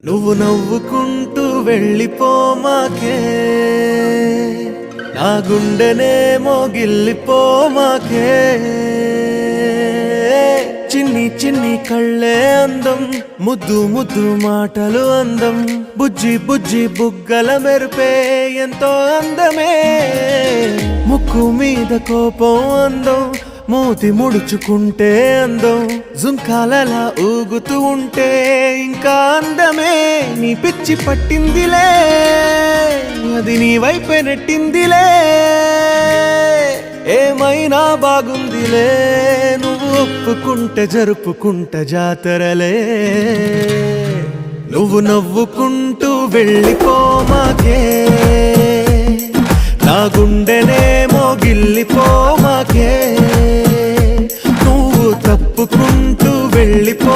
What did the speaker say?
నువ్వు నవ్వుకుంటూ వెళ్ళిపోమాకే, నా గుండెనేమో గిల్లిపోమాకే. చిన్ని చిన్ని కళ్ళే అందం, ముద్దు ముద్దు మాటలు అందం, బుజ్జి బుజ్జి బుగ్గల మెరుపే ఎంతో అందమే. ముక్కు మీద కోపం అందం, మూతి ముడుచుకుంటే అందం, జుంకాలలా ఊగుతూ ఉంటే ఇంకా అందమే. నీ పిచ్చి పట్టిందిలే, అది నీ వైపే నెట్టిందిలే. ఏమైనా బాగుందిలే, నువ్వు ఒప్పుకుంటే జరుపుకుంటే జాతరలే. నువ్వు నవ్వుకుంటూ వెళ్ళిపోమాకే, నా గుండెనేమో గిల్లిపోమాకే. నువ్వు తప్పుకుంటూ వెళ్ళిపో